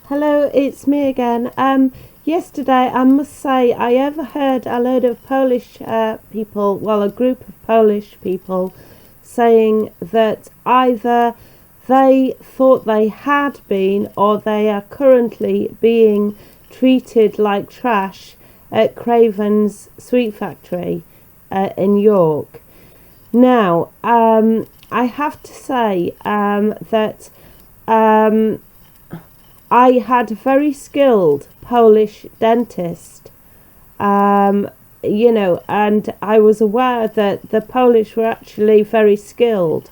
Hello, it's me again. Yesterday, I must say, I overheard a load of Polish people, well, a group of Polish people, saying that either they thought they had been or they are currently being treated like trash at Crravens Sweet Factory in York. Now, I have to say that I had a very skilled Polish dentist, and I was aware that the Polish were actually very skilled.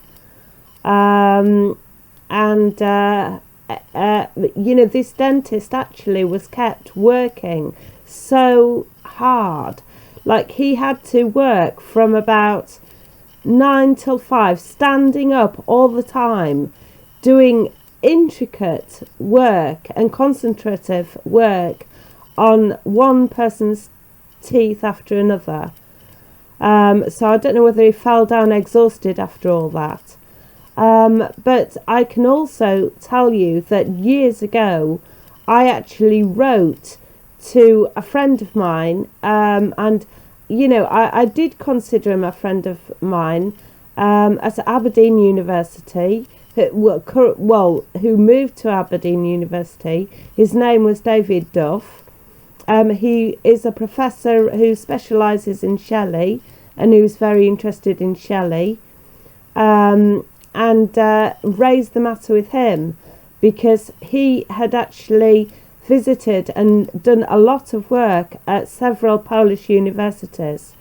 This dentist actually was kept working so hard. Like, he had to work from about 9 till 5, standing up all the time, doing intricate work and concentrative work on one person's teeth after another. So I don't know whether he fell down exhausted after all that. But I can also tell you that years ago I actually wrote to a friend of mine, and I did consider him a friend of mine, at Aberdeen University, who moved to Aberdeen University. His name was David Duff. He is a professor who specialises in Shelley and who's very interested in Shelley, and raised the matter with him because he had actually visited and done a lot of work at several Polish universities,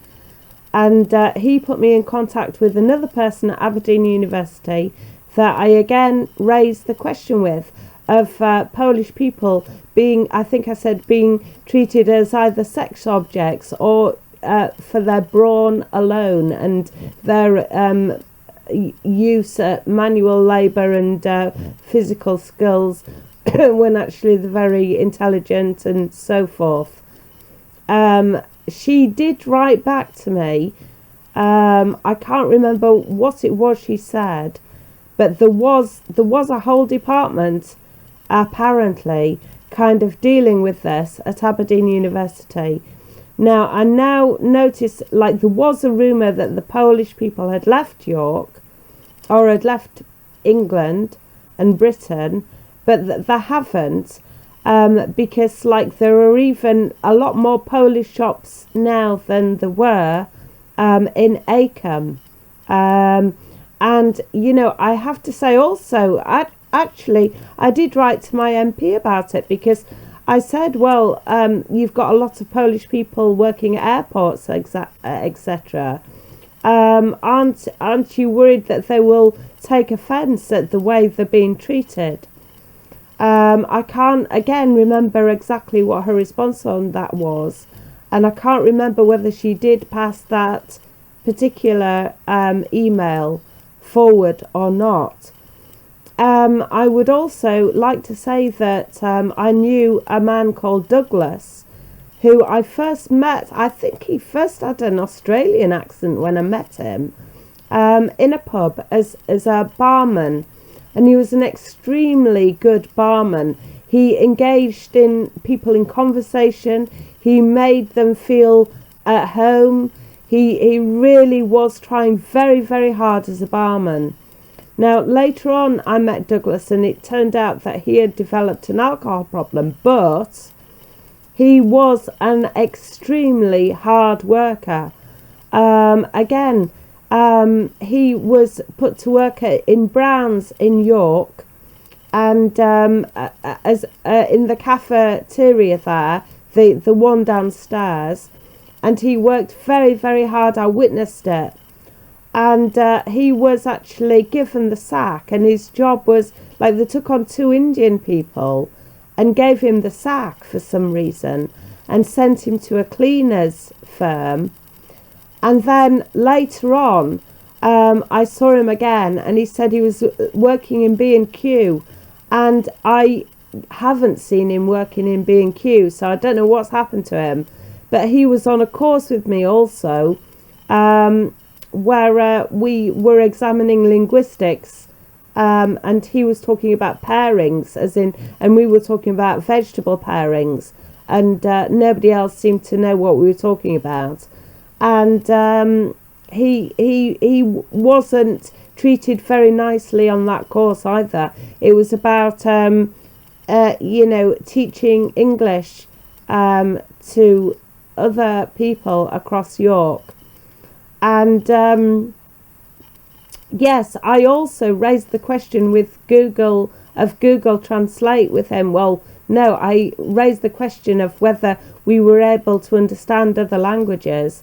and he put me in contact with another person at Aberdeen University that I again raised the question with of Polish people being, I think I said, being treated as either sex objects or for their brawn alone and their use manual labour and physical skills when actually they're very intelligent and so forth. She did write back to me. I can't remember what it was she said, but there was a whole department apparently kind of dealing with this at Aberdeen University. Now, I now notice, like, there was a rumour that the Polish people had left York or had left England and Britain, but they haven't, because, like, there are even a lot more Polish shops now than there were in Acomb. And, I have to say also, I did write to my MP about it because I said, well, you've got a lot of Polish people working at airports, etc. Aren't you worried that they will take offence at the way they're being treated? I can't, again, remember exactly what her response on that was. And I can't remember whether she did pass that particular email forward or not. I would also like to say that I knew a man called Douglas, who I first met. I think he first had an Australian accent when I met him, in a pub as a barman, and he was an extremely good barman. He engaged in people in conversation. He made them feel at home. He really was trying very, very hard as a barman. Now, later on, I met Douglas, and it turned out that he had developed an alcohol problem, but he was an extremely hard worker. He was put to work in Brown's in York, and as in the cafeteria there, the one downstairs, and he worked very, very hard. I witnessed it. And he was actually given the sack, and his job was, like, they took on 2 Indian people and gave him the sack for some reason and sent him to a cleaner's firm. And then later on, I saw him again, and he said he was working in B&Q, and I haven't seen him working in B&Q, so I don't know what's happened to him. But he was on a course with me also, where we were examining linguistics and he was talking about pairings, as in, and we were talking about vegetable pairings, and nobody else seemed to know what we were talking about, and he wasn't treated very nicely on that course either. It was about teaching English to other people across York, and yes, I also raised the question with Google Translate with him. Well, no, I raised the question of whether we were able to understand other languages,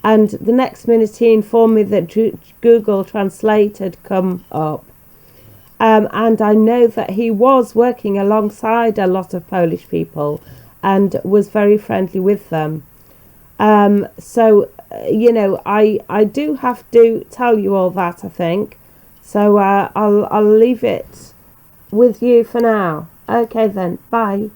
and the next minute he informed me that Google Translate had come up, and I know that he was working alongside a lot of Polish people and was very friendly with them. So I do have to tell you all that, I think. So I'll leave it with you for now. Okay then, bye.